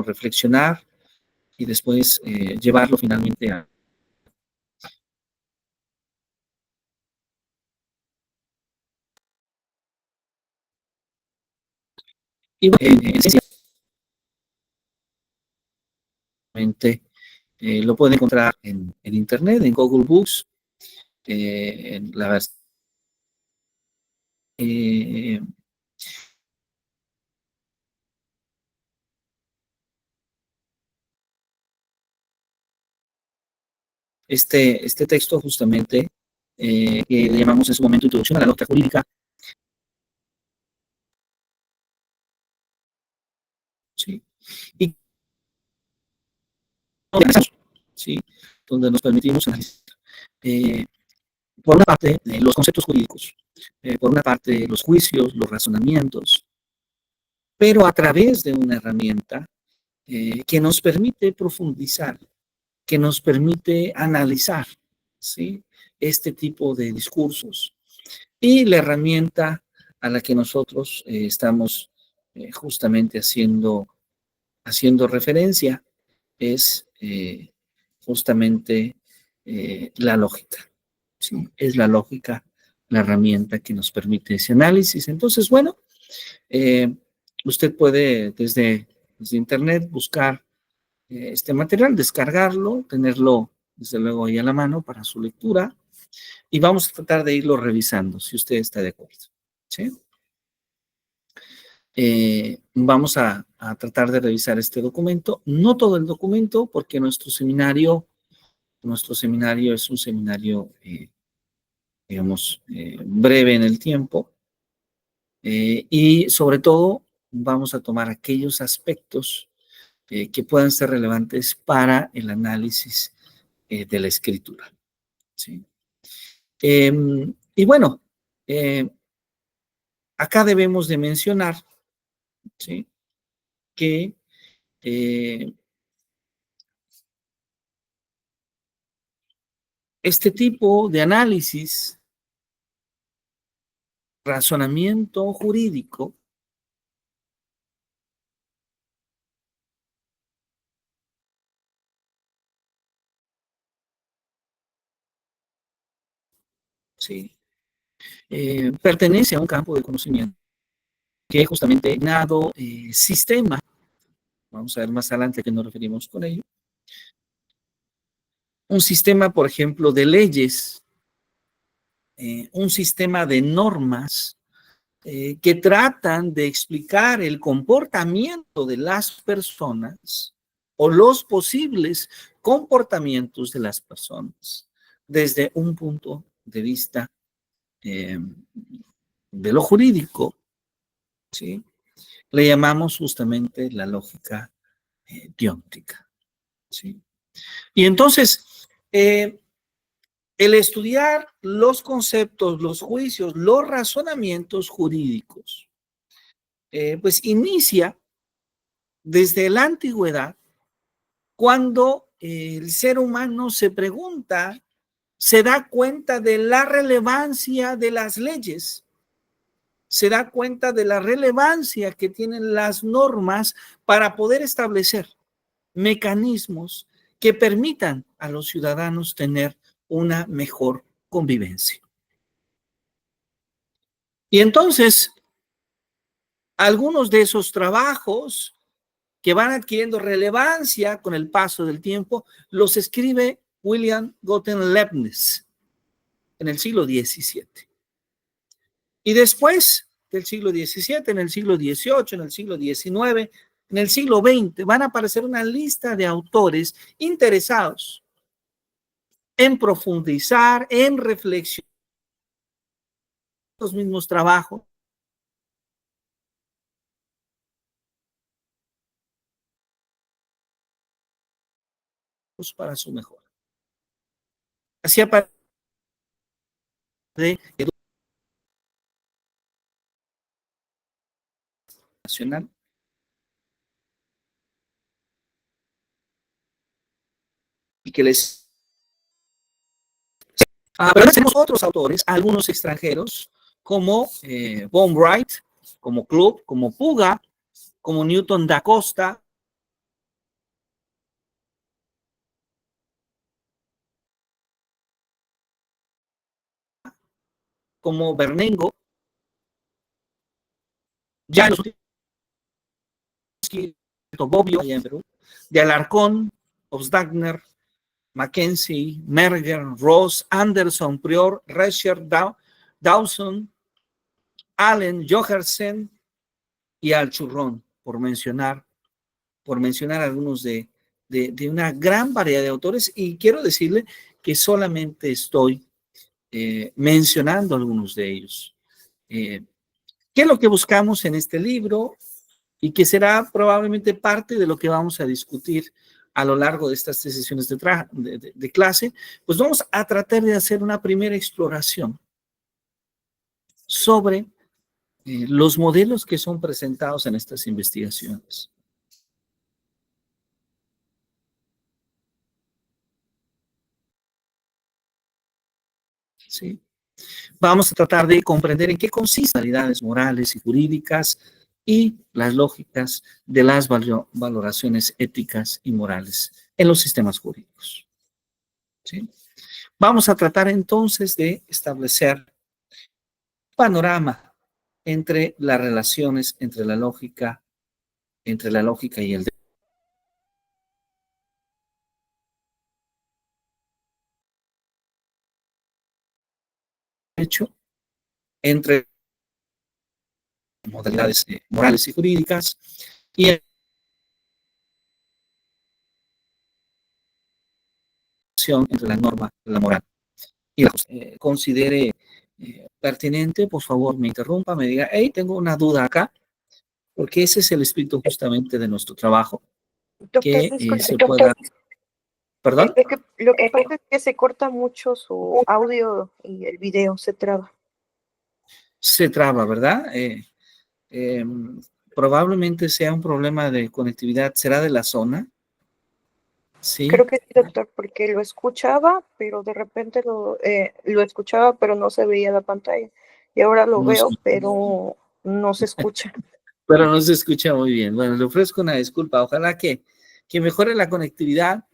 reflexionar y después llevarlo finalmente a... Y lo pueden encontrar en Internet, en Google Books, en la versión. Este texto justamente, que le llamamos en su momento Introducción a la Lógica Jurídica, ¿sí? Y ¿sí? Donde nos permitimos analizar, por una parte, los conceptos jurídicos, por una parte, los juicios, los razonamientos, pero a través de una herramienta que nos permite profundizar, que nos permite analizar, ¿sí? Este tipo de discursos. Y la herramienta a la que nosotros estamos justamente haciendo referencia es justamente la lógica, ¿sí? Es la lógica la herramienta que nos permite ese análisis. Entonces, bueno, usted puede desde Internet buscar este material, descargarlo, tenerlo desde luego ahí a la mano para su lectura y vamos a tratar de irlo revisando, si usted está de acuerdo, ¿sí? Vamos a tratar de revisar este documento, no todo el documento, porque nuestro seminario es un seminario, digamos, breve en el tiempo, y sobre todo vamos a tomar aquellos aspectos que puedan ser relevantes para el análisis de la escritura, ¿sí? Y bueno, acá debemos de mencionar, ¿sí? Que este tipo de análisis, razonamiento jurídico, ¿sí? Pertenece a un campo de conocimiento que es justamente denominado sistema. Vamos a ver más adelante a qué nos referimos con ello. Un sistema, por ejemplo, de leyes, un sistema de normas que tratan de explicar el comportamiento de las personas o los posibles comportamientos de las personas desde un punto de vista de lo jurídico, ¿sí? Le llamamos justamente la lógica dióntica, ¿sí? Y entonces, el estudiar los conceptos, los juicios, los razonamientos jurídicos, pues inicia desde la antigüedad, cuando el ser humano se pregunta, se da cuenta de la relevancia de las leyes, se da cuenta de la relevancia que tienen las normas para poder establecer mecanismos que permitan a los ciudadanos tener una mejor convivencia. Y entonces, algunos de esos trabajos que van adquiriendo relevancia con el paso del tiempo, los escribe William Gotthelf Leibniz en el siglo XVII. Y después del siglo XVII, en el siglo XVIII, en el siglo XIX, en el siglo XX, van a aparecer una lista de autores interesados en profundizar, en reflexionar los mismos trabajos para su mejora. Así aparece de educación nacional y que les... pero tenemos otros autores, algunos extranjeros, como Von Wright, como Club, como Puga, como Newton da Costa, como Bernengo, ya en los últimos Bobbio, allá en Perú, de Alarcón, Obstagner, Mackenzie, Merger, Ross, Anderson, Prior, Rescher, Dawson, Allen, Johersen y Alchurrón, por mencionar algunos de una gran variedad de autores. Y quiero decirle que solamente estoy mencionando algunos de ellos. ¿Qué es lo que buscamos en este libro? Y que será probablemente parte de lo que vamos a discutir a lo largo de estas 3 sesiones de clase, pues vamos a tratar de hacer una primera exploración sobre los modelos que son presentados en estas investigaciones. ¿Sí? Vamos a tratar de comprender en qué consisten las realidades morales y jurídicas y las lógicas de las valoraciones éticas y morales en los sistemas jurídicos. ¿Sí? Vamos a tratar entonces de establecer un panorama entre las relaciones entre la lógica y el derecho, entre modalidades morales y jurídicas y entre la norma, la moral y la justicia. Considere pertinente, por favor, me interrumpa, me diga, hey, tengo una duda acá, porque ese es el espíritu justamente de nuestro trabajo, Doctor, que se pueda... ¿Perdón? Lo que pasa es que se corta mucho su audio y el video se traba. Se traba, ¿verdad? Probablemente sea un problema de conectividad. ¿Será de la zona? Sí. Creo que sí, doctor, porque lo escuchaba, pero de repente lo escuchaba, pero no se veía la pantalla. Y ahora lo veo, pero no se escucha. Pero no se escucha muy bien. Bueno, le ofrezco una disculpa. Ojalá que mejore la conectividad.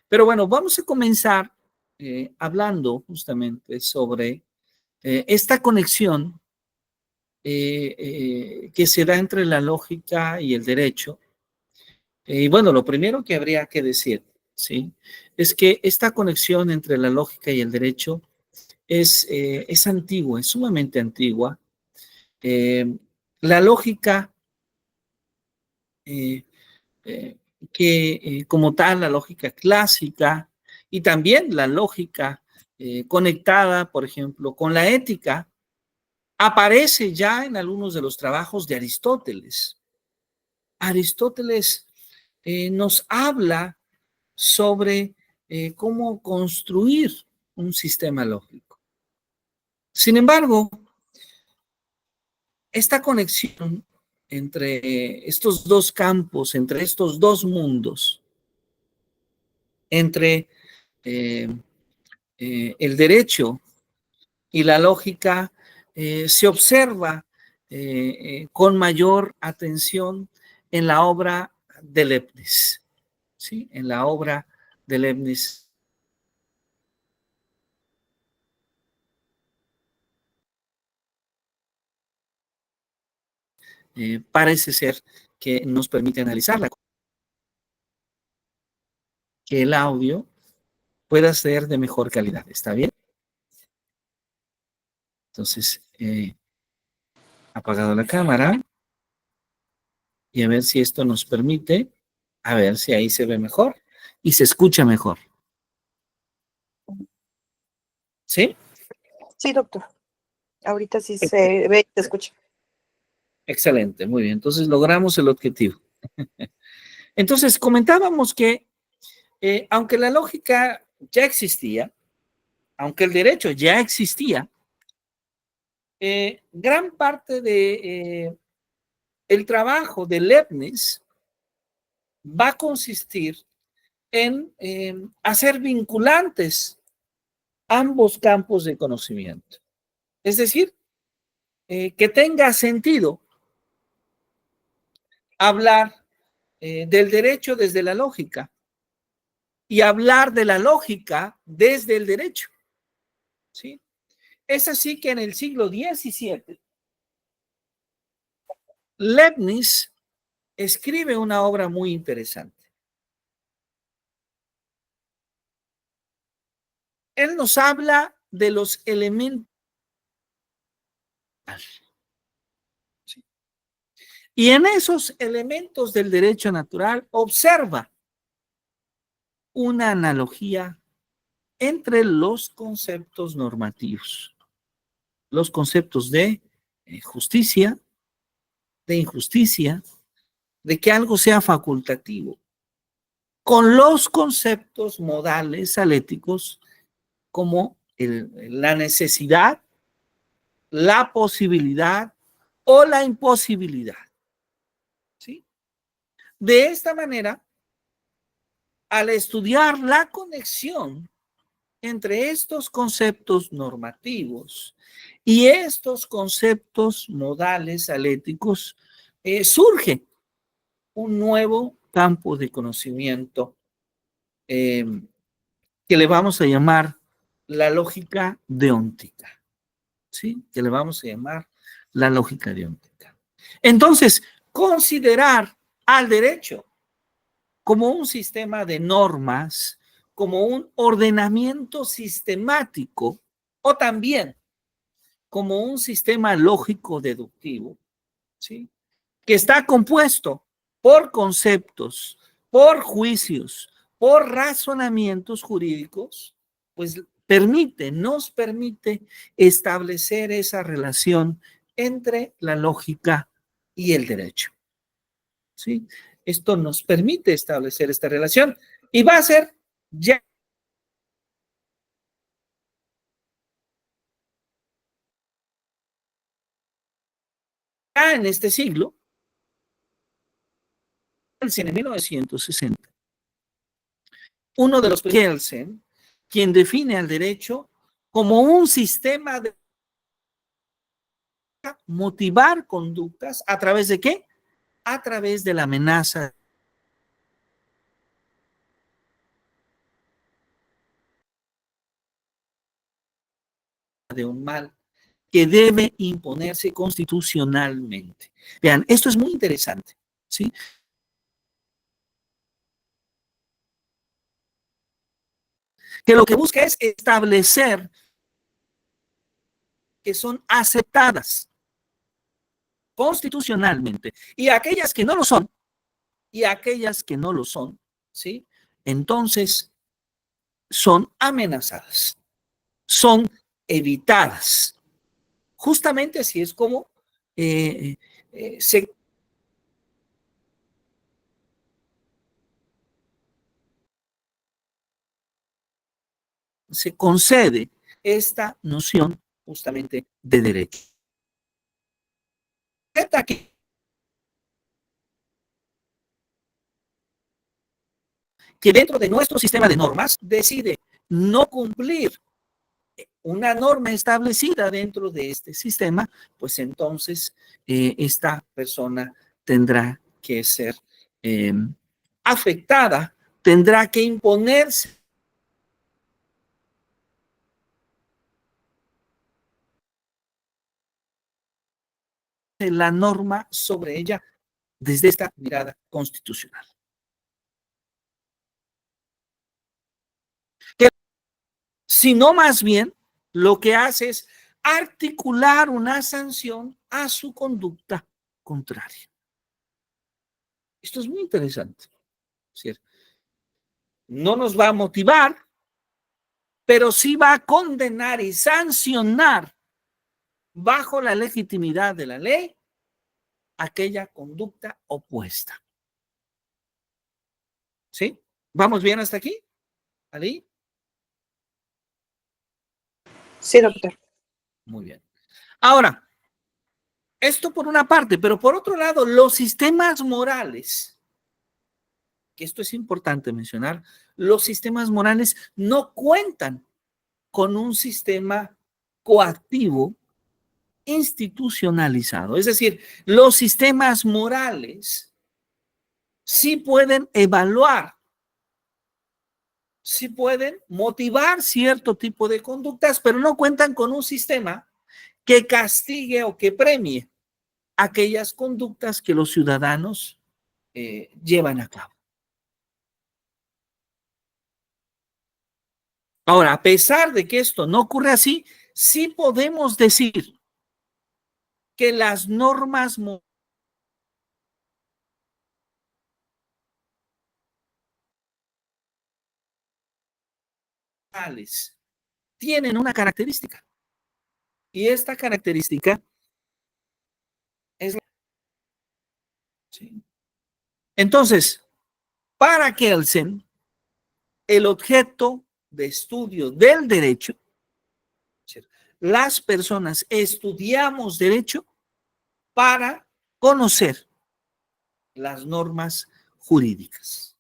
Pero bueno, vamos a comenzar hablando justamente sobre esta conexión que se da entre la lógica y el derecho. Y bueno, lo primero que habría que decir, ¿sí? Es que esta conexión entre la lógica y el derecho es antigua, es sumamente antigua. La lógica, eh, que como tal, la lógica clásica y también la lógica conectada, por ejemplo, con la ética, aparece ya en algunos de los trabajos de Aristóteles. Aristóteles nos habla sobre cómo construir un sistema lógico. Sin embargo, esta conexión entre estos dos campos, entre estos dos mundos, entre el derecho y la lógica, se observa con mayor atención en la obra de Leibniz, ¿sí? En la obra de Leibniz. Parece ser que nos permite analizarla, que el audio pueda ser de mejor calidad. ¿Está bien? Entonces, apagado la cámara y a ver si esto nos permite, a ver si ahí se ve mejor y se escucha mejor. ¿Sí? Sí, doctor. Ahorita sí se ve y se escucha. Excelente, muy bien. Entonces logramos el objetivo. Entonces comentábamos que aunque la lógica ya existía, aunque el derecho ya existía, gran parte de el trabajo de Leibniz va a consistir en hacer vinculantes ambos campos de conocimiento. Es decir, que tenga sentido hablar del derecho desde la lógica y hablar de la lógica desde el derecho. ¿Sí? Es así que en el siglo XVII, Leibniz escribe una obra muy interesante. Él nos habla de los elementos. ¿Sí? Y en esos elementos del derecho natural observa una analogía entre los conceptos normativos, los conceptos de justicia, de injusticia, de que algo sea facultativo, con los conceptos modales, aléticos, como la necesidad, la posibilidad o la imposibilidad. ¿Sí? De esta manera, al estudiar la conexión entre estos conceptos normativos y estos conceptos modales, aléticos, surge un nuevo campo de conocimiento eh, que le vamos a llamar la lógica deóntica, ¿sí? Que le vamos a llamar la lógica deóntica. Entonces, considerar al derecho como un sistema de normas, como un ordenamiento sistemático o también como un sistema lógico deductivo, ¿sí? Que está compuesto por conceptos, por juicios, por razonamientos jurídicos, pues nos permite establecer esa relación entre la lógica y el derecho. ¿Sí? Esto nos permite establecer esta relación y va a ser ya en este siglo, en 1960, uno de los Kelsen, quien define al derecho como un sistema de motivar conductas a través de ¿qué? A través de la amenaza de un mal que debe imponerse constitucionalmente. Vean, esto es muy interesante, ¿sí? Que lo que busca es establecer que son aceptadas constitucionalmente y aquellas que no lo son, ¿sí? Entonces son amenazadas, son evitadas. Justamente así es como se concede esta noción justamente de derecho. Que dentro de nuestro sistema de normas decide no cumplir una norma establecida dentro de este sistema, pues entonces esta persona tendrá que ser afectada, tendrá que imponerse la norma sobre ella desde esta mirada constitucional. Que, sino más bien lo que hace es articular una sanción a su conducta contraria. Esto es muy interesante, ¿cierto? No nos va a motivar, pero sí va a condenar y sancionar bajo la legitimidad de la ley aquella conducta opuesta. ¿Sí? ¿Vamos bien hasta aquí? ¿Ali? Sí, doctor. Muy bien. Ahora, esto por una parte, pero por otro lado, los sistemas morales, que esto es importante mencionar, los sistemas morales no cuentan con un sistema coactivo institucionalizado. Es decir, los sistemas morales sí pueden evaluar sí pueden motivar cierto tipo de conductas, pero no cuentan con un sistema que castigue o que premie aquellas conductas que los ciudadanos llevan a cabo. Ahora, a pesar de que esto no ocurre así, sí podemos decir que las normas morales tienen una característica, y esta característica es la... ¿Sí? Entonces, para Kelsen, el objeto de estudio del derecho, las personas estudiamos derecho para conocer las normas jurídicas.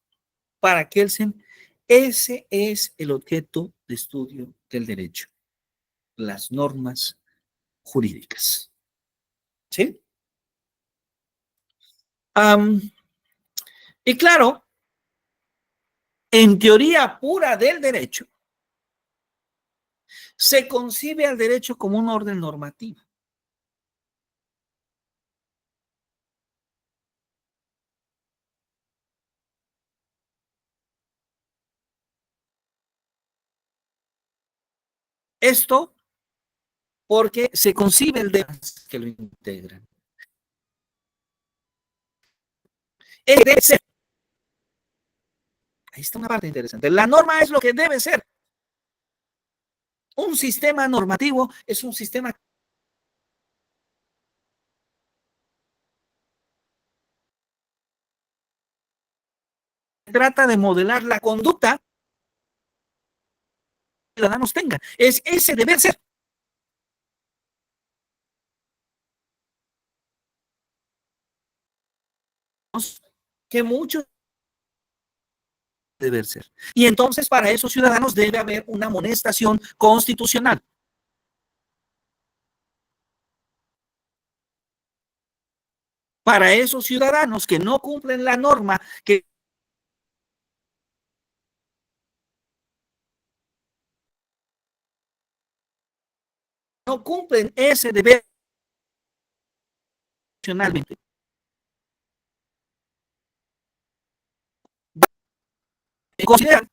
Para Kelsen, ese es el objeto de estudio del derecho, las normas jurídicas. ¿Sí? Y claro, en teoría pura del derecho, se concibe al derecho como un orden normativo. Esto porque se concibe el derecho que lo integran. Debe ser. Ahí está una parte interesante. La norma es lo que debe ser. Un sistema normativo es un sistema que trata de modelar la conducta que los ciudadanos tengan. Es ese deber ser. Que muchos deber ser. Y entonces para esos ciudadanos debe haber una amonestación constitucional. Para esos ciudadanos que no cumplen la norma, que no cumplen ese deber constitucionalmente, consideran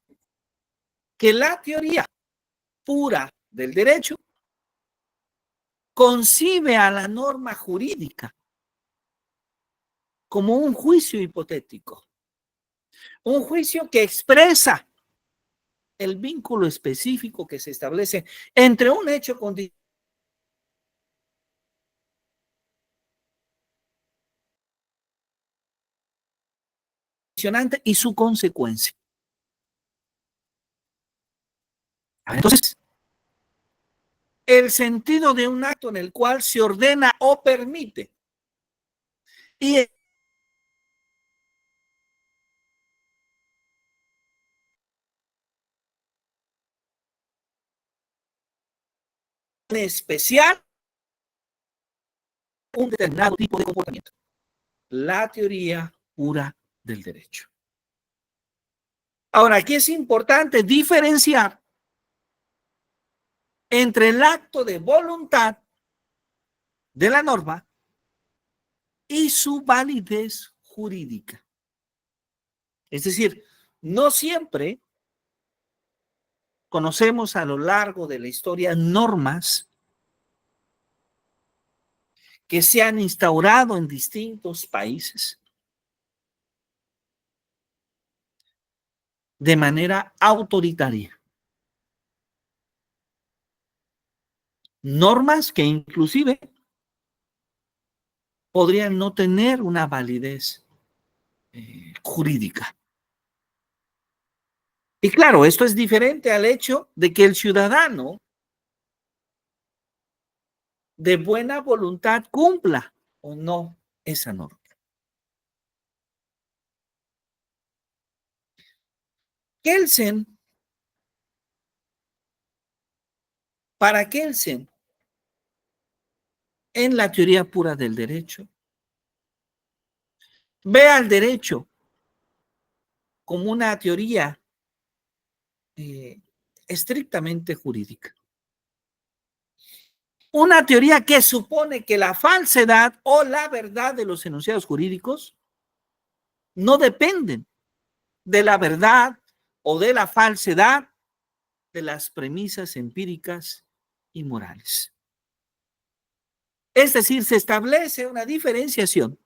que la teoría pura del derecho concibe a la norma jurídica como un juicio hipotético, un juicio que expresa el vínculo específico que se establece entre un hecho condicionante y su consecuencia. Entonces, el sentido de un acto en el cual se ordena o permite y en especial un determinado tipo de comportamiento. La teoría pura del derecho. Ahora, aquí es importante diferenciar entre el acto de voluntad de la norma y su validez jurídica. Es decir, no siempre conocemos a lo largo de la historia normas que se han instaurado en distintos países de manera autoritaria. Normas que inclusive podrían no tener una validez jurídica. Y claro, esto es diferente al hecho de que el ciudadano de buena voluntad cumpla o no esa norma. Kelsen, para Kelsen, en la teoría pura del derecho, ve al derecho como una teoría estrictamente jurídica. Una teoría que supone que la falsedad o la verdad de los enunciados jurídicos no dependen de la verdad o de la falsedad de las premisas empíricas y morales. Es decir, se establece una diferenciación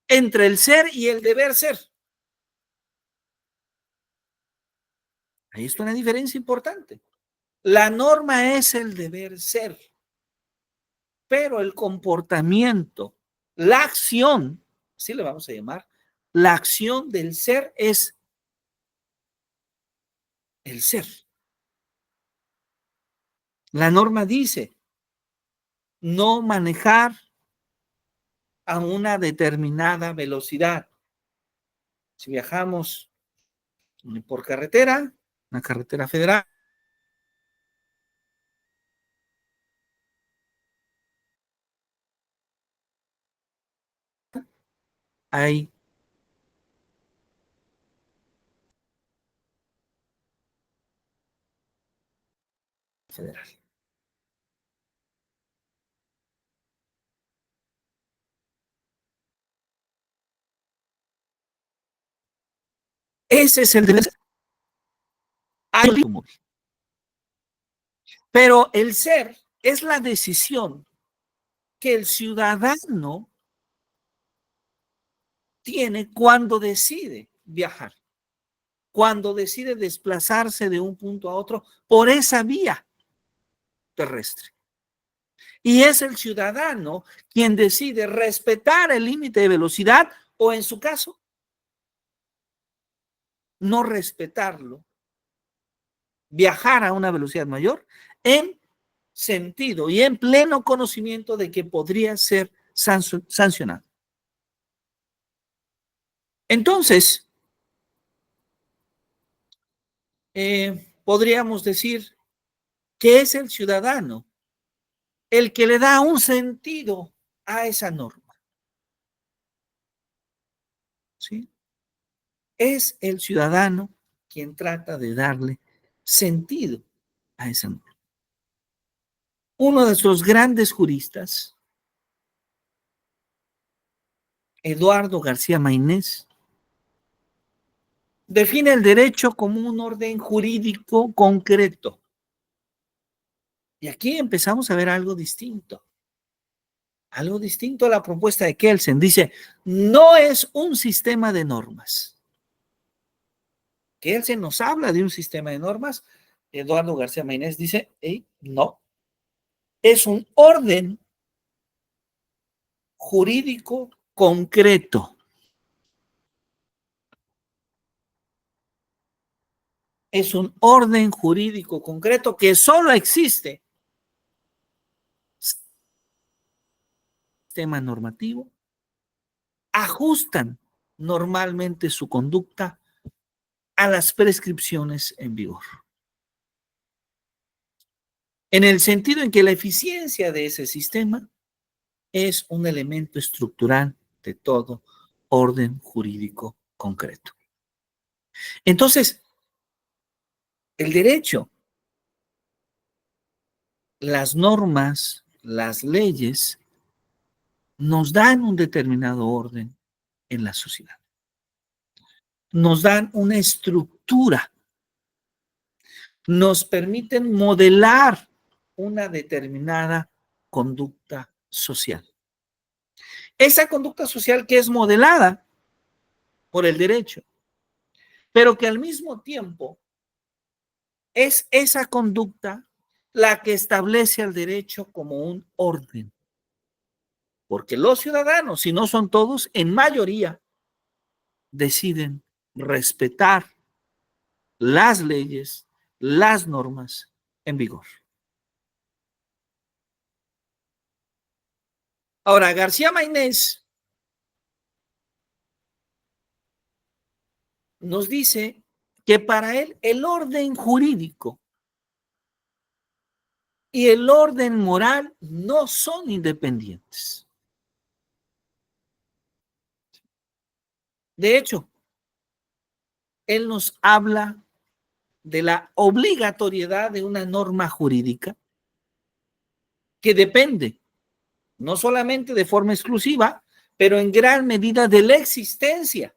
entre el ser y el deber ser. Ahí está una diferencia importante. La norma es el deber ser, pero el comportamiento, la acción, así le vamos a llamar, la acción del ser es el ser. La norma dice no manejar a una determinada velocidad. Si viajamos por carretera, una carretera federal, hay federal. Ese es el deber ser. Pero el ser es la decisión que el ciudadano tiene cuando decide viajar, cuando decide desplazarse de un punto a otro por esa vía terrestre. Y es el ciudadano quien decide respetar el límite de velocidad o, en su caso, no respetarlo, viajar a una velocidad mayor en sentido y en pleno conocimiento de que podría ser sancionado. Entonces, podríamos decir que es el ciudadano el que le da un sentido a esa norma. ¿Sí? Es el ciudadano quien trata de darle sentido a esa norma. Uno de sus grandes juristas, Eduardo García Mainés, define el derecho como un orden jurídico concreto. Y aquí empezamos a ver algo distinto. Algo distinto a la propuesta de Kelsen. Dice, no es un sistema de normas. Kelsen nos habla de un sistema de normas. Eduardo García Mainés dice, hey, no, es un orden jurídico concreto. Es un orden jurídico concreto que solo existe sistema normativo, ajustan normalmente su conducta a las prescripciones en vigor. En el sentido en que la eficiencia de ese sistema es un elemento estructural de todo orden jurídico concreto. Entonces, el derecho, las normas, las leyes, nos dan un determinado orden en la sociedad. Nos dan una estructura, nos permiten modelar una determinada conducta social. Esa conducta social que es modelada por el derecho, pero que al mismo tiempo es esa conducta la que establece al derecho como un orden. Porque los ciudadanos, si no son todos, en mayoría deciden respetar las leyes, las normas en vigor. Ahora, García Mainés nos dice que para él el orden jurídico y el orden moral no son independientes. De hecho, él nos habla de la obligatoriedad de una norma jurídica que depende no solamente de forma exclusiva, pero en gran medida de la existencia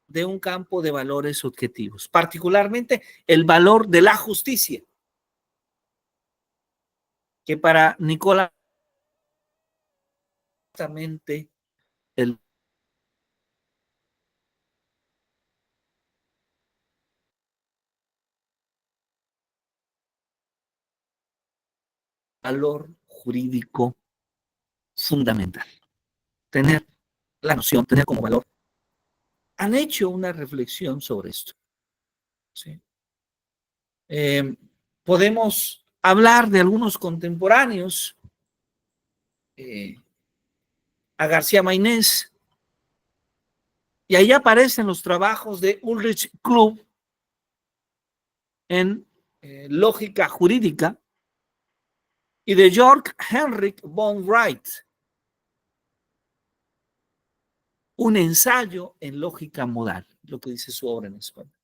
de un campo de valores objetivos, particularmente el valor de la justicia, que para Nicolás justamente el valor jurídico fundamental. Tener la noción, tener como valor. Han hecho una reflexión sobre esto. ¿Sí? Podemos hablar de algunos contemporáneos, a García Mainés, y ahí aparecen los trabajos de Ulrich Klug en lógica jurídica y de Georg Henrik von Wright, un ensayo en lógica modal, lo que dice su obra en español,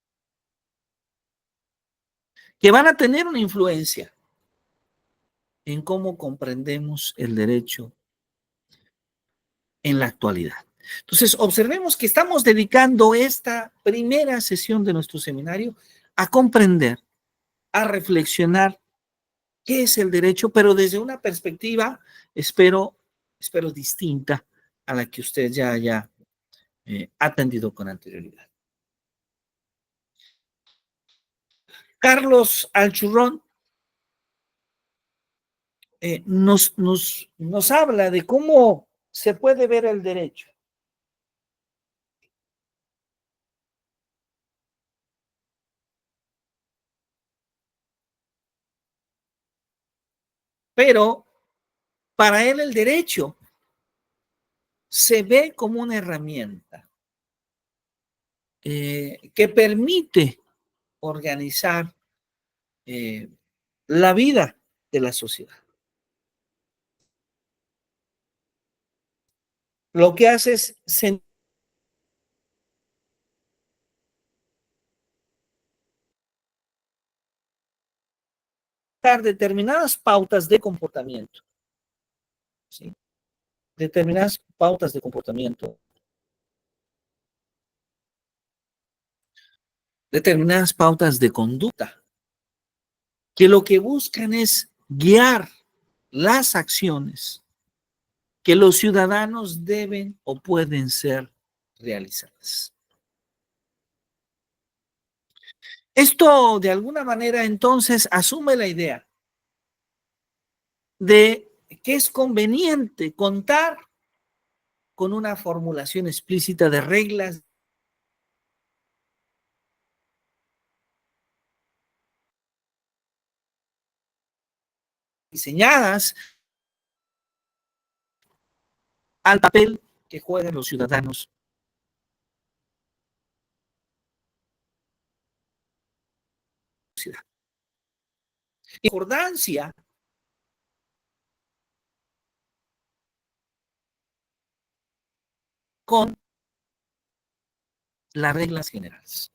que van a tener una influencia en cómo comprendemos el derecho en la actualidad. Entonces, observemos que estamos dedicando esta primera sesión de nuestro seminario a comprender, a reflexionar qué es el derecho, pero desde una perspectiva, espero distinta a la que usted ya haya atendido con anterioridad. Carlos Alchurrón nos habla de cómo se puede ver el derecho. Pero para él el derecho se ve como una herramienta que permite organizar la vida de la sociedad. Lo que hace es sentar determinadas pautas de comportamiento, ¿sí? Determinadas pautas de comportamiento, determinadas pautas de conducta, que lo que buscan es guiar las acciones que los ciudadanos deben o pueden ser realizadas. Esto, de alguna manera, entonces, asume la idea de que es conveniente contar con una formulación explícita de reglas diseñadas al papel que juegan los ciudadanos. En concordancia con las reglas generales.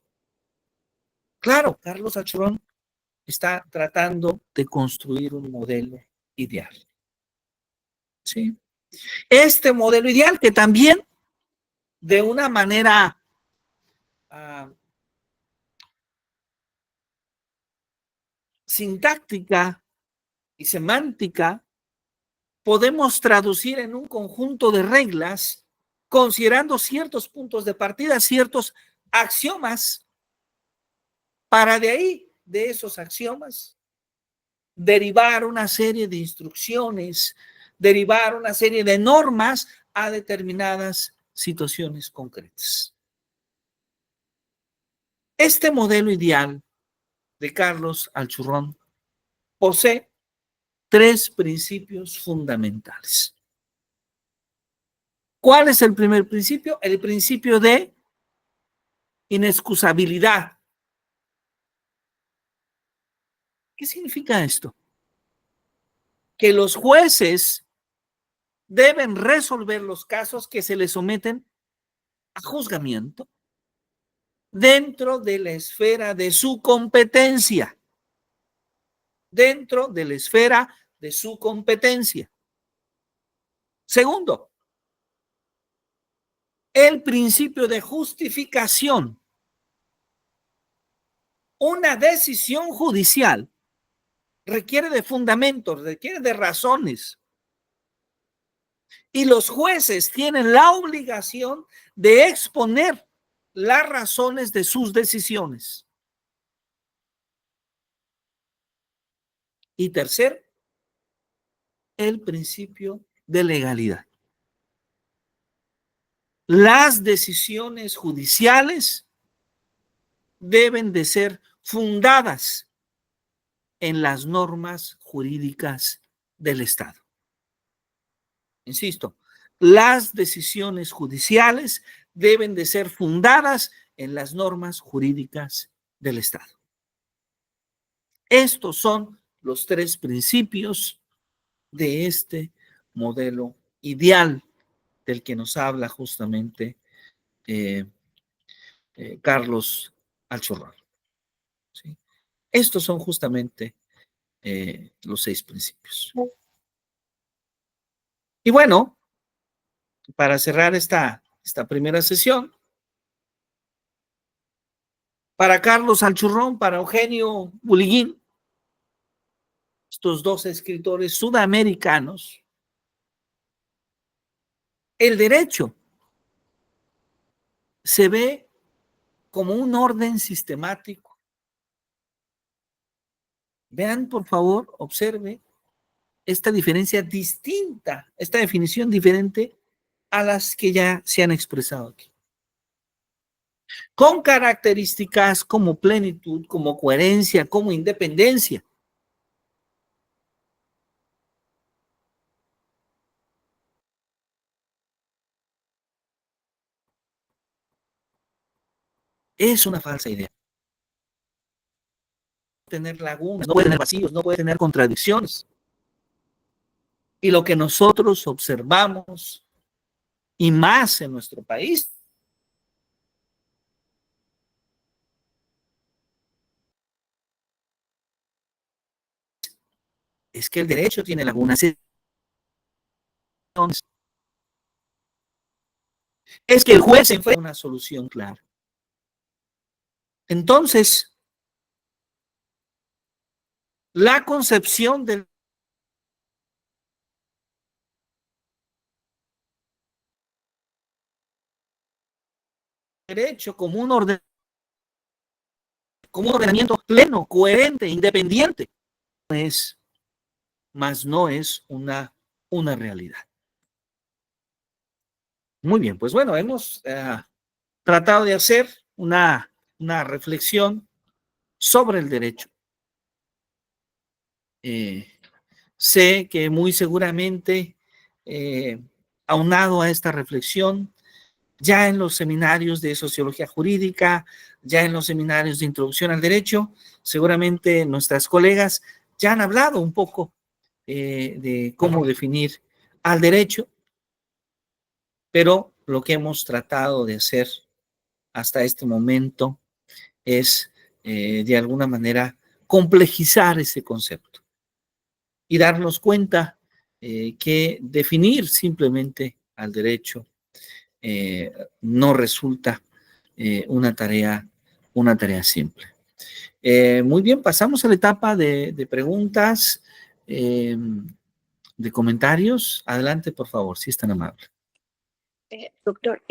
Claro, Carlos Achurón está tratando de construir un modelo ideal. ¿Sí? Este modelo ideal que también, de una manera sintáctica y semántica, podemos traducir en un conjunto de reglas considerando ciertos puntos de partida, ciertos axiomas, para de ahí, de esos axiomas, derivar una serie de instrucciones, derivar una serie de normas a determinadas situaciones concretas. Este modelo ideal de Carlos Alchurrón posee tres principios fundamentales. ¿Cuál es el primer principio? El principio de inexcusabilidad. ¿Qué significa esto? Que los jueces deben resolver los casos que se les someten a juzgamiento dentro de la esfera de su competencia. Dentro de la esfera de su competencia. Segundo, el principio de justificación. Una decisión judicial requiere de fundamentos, requiere de razones. Y los jueces tienen la obligación de exponer las razones de sus decisiones. Y tercero, el principio de legalidad. Las decisiones judiciales deben de ser fundadas en las normas jurídicas del Estado. Insisto, las decisiones judiciales deben de ser fundadas en las normas jurídicas del Estado. Estos son los tres principios de este modelo ideal del que nos habla justamente Carlos Alchorral. ¿Sí? Estos son justamente los 6 principios. Y bueno, para cerrar esta primera sesión, para Carlos Alchurrón, para Eugenio Buliguín, estos 2 escritores sudamericanos, el derecho se ve como un orden sistemático. Vean, por favor, observe esta diferencia distinta, esta definición diferente a las que ya se han expresado aquí. Con características como plenitud, como coherencia, como independencia. Es una falsa idea. No puede tener lagunas, no puede tener vacíos, no puede tener contradicciones. Y lo que nosotros observamos, y más en nuestro país, es que el derecho tiene lagunas. Es que el juez se enfrenta a una solución clara. Entonces, la concepción del derecho como un ordenamiento pleno, coherente, independiente, no es una realidad. Muy bien, pues bueno, hemos tratado de hacer una reflexión sobre el derecho. Sé que muy seguramente, aunado a esta reflexión, ya en los seminarios de sociología jurídica, ya en los seminarios de introducción al derecho, seguramente nuestras colegas ya han hablado un poco de cómo definir al derecho, pero lo que hemos tratado de hacer hasta este momento es, de alguna manera, complejizar ese concepto y darnos cuenta que definir simplemente al derecho no resulta una tarea simple. Muy bien, pasamos a la etapa de preguntas, de comentarios. Adelante, por favor, si es tan amable. Doctor,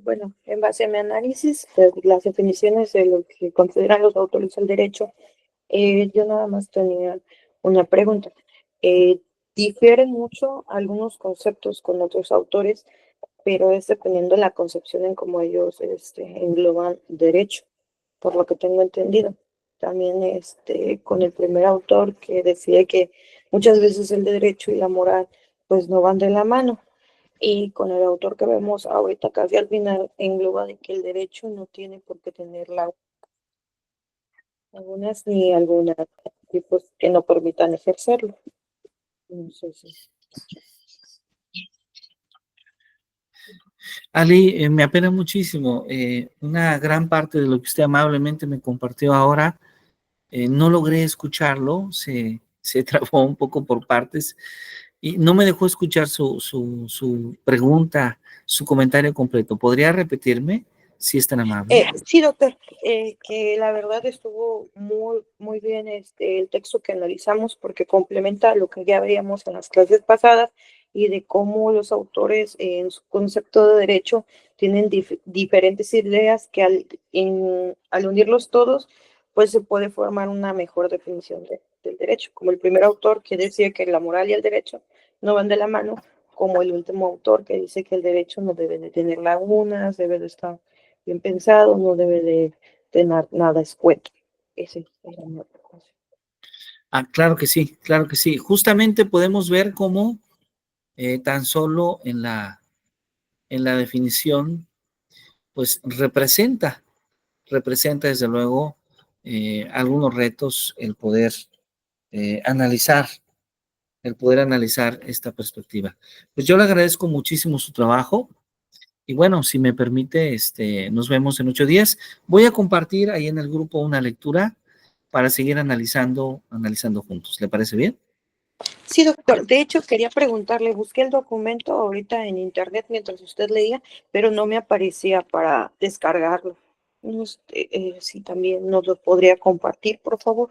bueno, en base a mi análisis, las definiciones de lo que consideran los autores del derecho, yo nada más tenía una pregunta. Difieren mucho algunos conceptos con otros autores, pero es dependiendo de la concepción en cómo ellos engloban derecho, por lo que tengo entendido. También con el primer autor que decía que muchas veces el derecho y la moral pues no van de la mano. Y con el autor que vemos ahorita casi al final engloba de que el derecho no tiene por qué tener algunas ni algunas tipos que no permitan ejercerlo. No sé si. Ali, me apena muchísimo. Una gran parte de lo que usted amablemente me compartió ahora, no logré escucharlo, se trabó un poco por partes y no me dejó escuchar su pregunta, su comentario completo. ¿Podría repetirme, si es tan amable? Sí, doctor, que la verdad estuvo muy bien el texto que analizamos porque complementa lo que ya veíamos en las clases pasadas y de cómo los autores en su concepto de derecho tienen diferentes ideas que al unirlos todos, pues se puede formar una mejor definición del derecho, como el primer autor que decía que la moral y el derecho no van de la mano, como el último autor que dice que el derecho no debe de tener lagunas, debe de estar bien pensado, no debe de tener nada escueto. Ese era mi preocupación. Ah, claro que sí, claro que sí. Justamente podemos ver cómo tan solo en la definición, pues representa desde luego algunos retos analizar, el poder analizar esta perspectiva. Pues yo le agradezco muchísimo su trabajo y bueno, si me permite, nos vemos en 8 días. Voy a compartir ahí en el grupo una lectura para seguir analizando juntos. ¿Le parece bien? Sí, doctor. De hecho, quería preguntarle, busqué el documento ahorita en internet mientras usted leía, pero no me aparecía para descargarlo. No sé, si también nos lo podría compartir, por favor.